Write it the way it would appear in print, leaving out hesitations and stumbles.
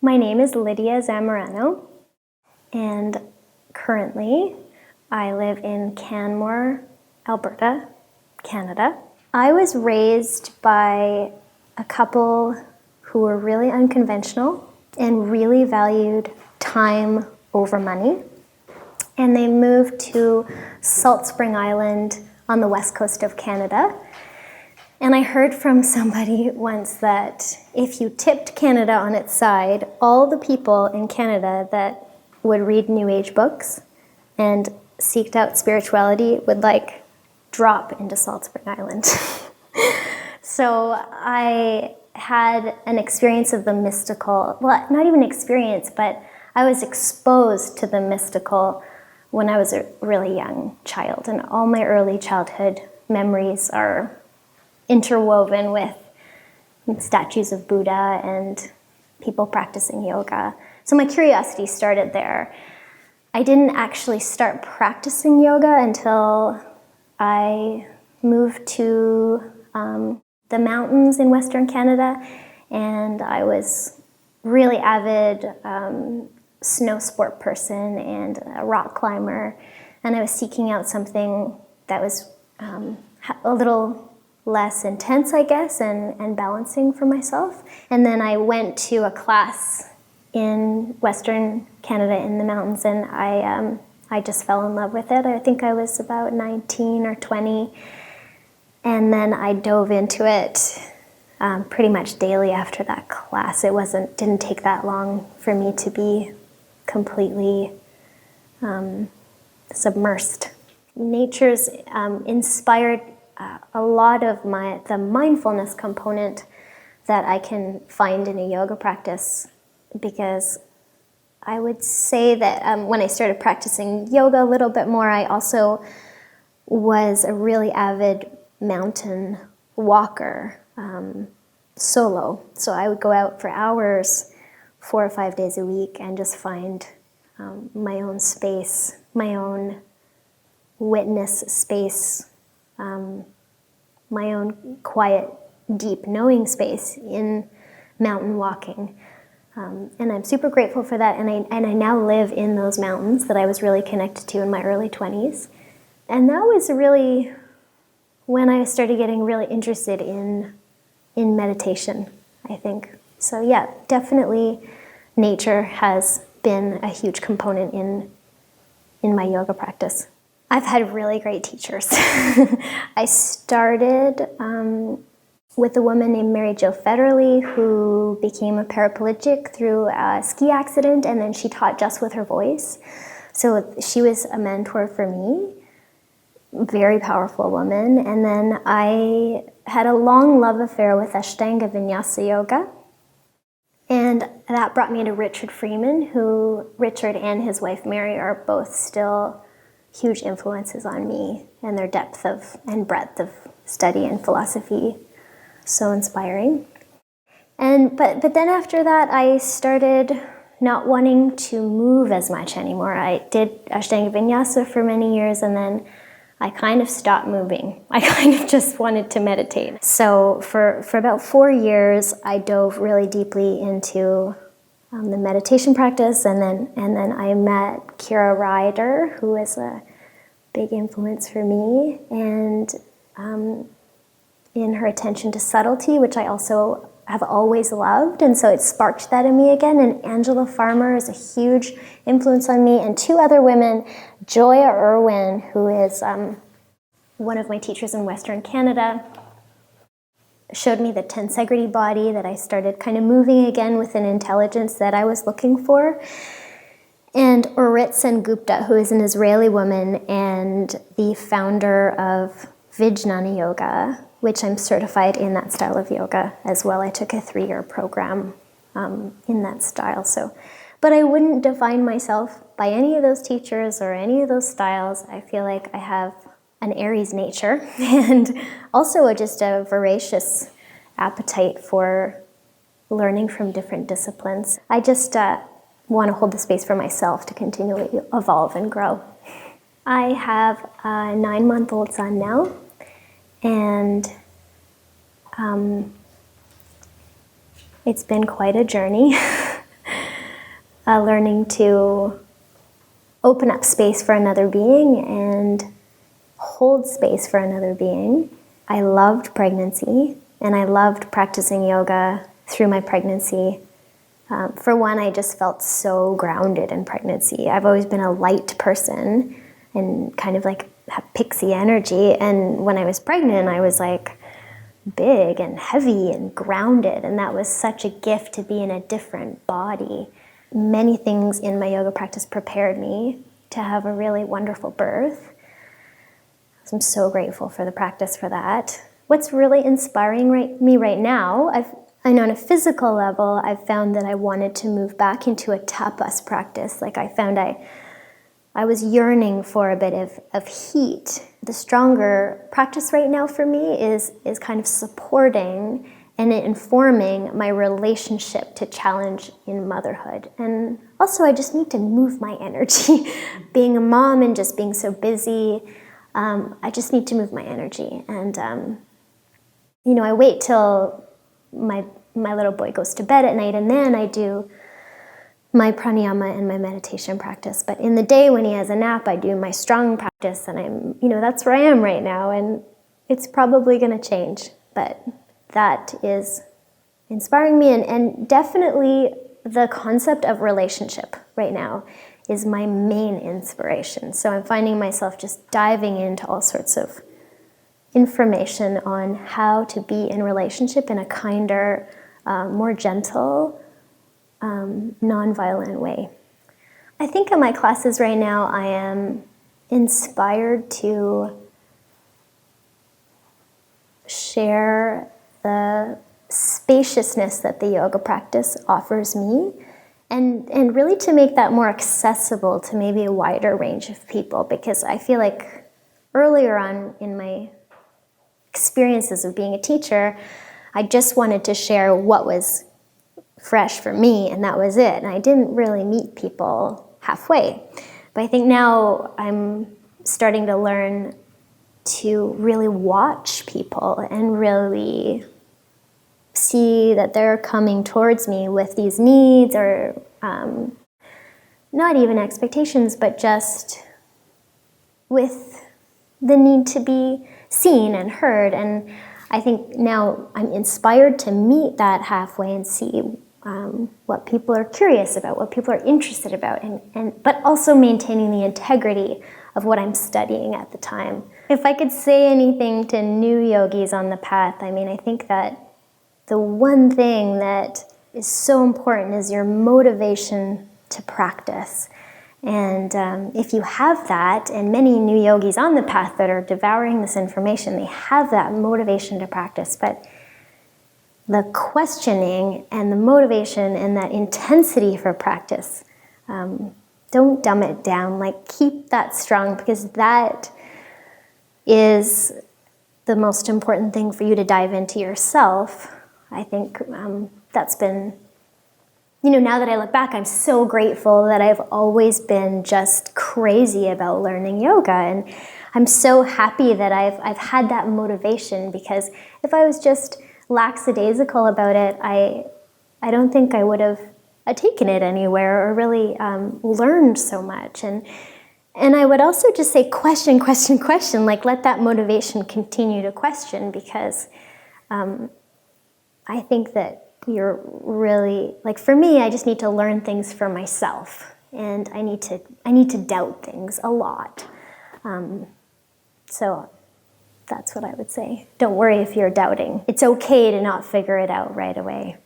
My name is Lydia Zamorano, and currently I live in Canmore, Alberta, Canada. I was raised by a couple who were really unconventional and really valued time over money. And they moved to Salt Spring Island on the west coast of Canada. And I heard from somebody once that if you tipped Canada on its side, all the people in Canada that would read New Age books and seeked out spirituality would drop into Salt Spring Island. So I had an experience of the mystical, well, not even experience, but I was exposed to the mystical when I was a really young child. And all my early childhood memories are interwoven with statues of Buddha and people practicing yoga. So my curiosity started there. I didn't actually start practicing yoga until I moved to the mountains in Western Canada, and I was really avid snow sport person and a rock climber, and I was seeking out something that was a little less intense, I guess, and balancing for myself. And then I went to a class in Western Canada in the mountains, and I just fell in love with it. I think I was about 19 or 20, and then I dove into it pretty much daily after that class. It didn't take that long for me to be completely submersed. Nature's inspired a lot of the mindfulness component that I can find in a yoga practice, because I would say that when I started practicing yoga a little bit more, I also was a really avid mountain walker, solo. So I would go out for hours, 4 or 5 days a week, and just find my own space, my own witness space, my own quiet, deep knowing space in mountain walking. And I'm super grateful for that. And I now live in those mountains that I was really connected to in my early 20s. And that was really when I started getting really interested in meditation, I think. So yeah, definitely nature has been a huge component in my yoga practice. I've had really great teachers. I started with a woman named Mary Jo Federley, who became a paraplegic through a ski accident, and then she taught just with her voice. So she was a mentor for me, very powerful woman. And then I had a long love affair with Ashtanga Vinyasa Yoga, and that brought me to Richard Freeman, who Richard and his wife Mary are both still huge influences on me, and their depth and breadth of study and philosophy, so inspiring. But then after that, I started not wanting to move as much anymore. I did Ashtanga Vinyasa for many years, and then I kind of stopped moving. I kind of just wanted to meditate. So for about 4 years, I dove really deeply into the meditation practice, and then I met Kira Ryder, who is a big influence for me, and in her attention to subtlety, which I also have always loved, and so it sparked that in me again. And Angela Farmer is a huge influence on me, and 2 other women, Gioia Irwin, who is one of my teachers in Western Canada, showed me the tensegrity body, that I started kind of moving again with an intelligence that I was looking for. And Orit Sengupta, who is an Israeli woman and the founder of Vijnana Yoga, which I'm certified in that style of yoga as well. I took a 3-year program in that style. But I wouldn't define myself by any of those teachers or any of those styles. I feel like I have an Aries nature and also just a voracious appetite for learning from different disciplines. I just want to hold the space for myself to continually evolve and grow. I have a 9-month-old son now, and it's been quite a journey. learning to open up space for another being and hold space for another being. I loved pregnancy, and I loved practicing yoga through my pregnancy. For one, I just felt so grounded in pregnancy. I've always been a light person and kind of like have pixie energy. And when I was pregnant, I was like big and heavy and grounded. And that was such a gift to be in a different body. Many things in my yoga practice prepared me to have a really wonderful birth. So I'm so grateful for the practice for that. What's really inspiring me right now, I know on a physical level, I've found that I wanted to move back into a tapas practice. Like I found I was yearning for a bit of heat. The stronger practice right now for me is kind of supporting and informing my relationship to challenge in motherhood. And also I just need to move my energy. Being a mom and just being so busy, I just need to move my energy. And, I wait till my little boy goes to bed at night, and then I do my pranayama and my meditation practice. But in the day when he has a nap, I do my strong practice, and that's where I am right now, and it's probably going to change. But that is inspiring me, and definitely the concept of relationship right now is my main inspiration. So I'm finding myself just diving into all sorts of information on how to be in relationship in a kinder, more gentle, non-violent way. I think in my classes right now I am inspired to share the spaciousness that the yoga practice offers me, and really to make that more accessible to maybe a wider range of people, because I feel like earlier on in my experiences of being a teacher, I just wanted to share what was fresh for me, and that was it. And I didn't really meet people halfway. But I think now I'm starting to learn to really watch people and really see that they're coming towards me with these needs, or not even expectations, but just with the need to be seen and heard. And I think now I'm inspired to meet that halfway and see what people are curious about, what people are interested about, but also maintaining the integrity of what I'm studying at the time. If I could say anything to new yogis on the path, I think that the one thing that is so important is your motivation to practice. And if you have that, and many new yogis on the path that are devouring this information, they have that motivation to practice, but the questioning and the motivation and that intensity for practice, don't dumb it down. Like, keep that strong, because that is the most important thing for you to dive into yourself. I think that's been, now that I look back, I'm so grateful that I've always been just crazy about learning yoga, and I'm so happy that I've had that motivation, because if I was just lackadaisical about it, I don't think I would have taken it anywhere or really learned so much. And I would also just say question, like let that motivation continue to question, because I think that you're really, like for me, I just need to learn things for myself, and I need to doubt things a lot. So that's what I would say. Don't worry if you're doubting. It's okay to not figure it out right away.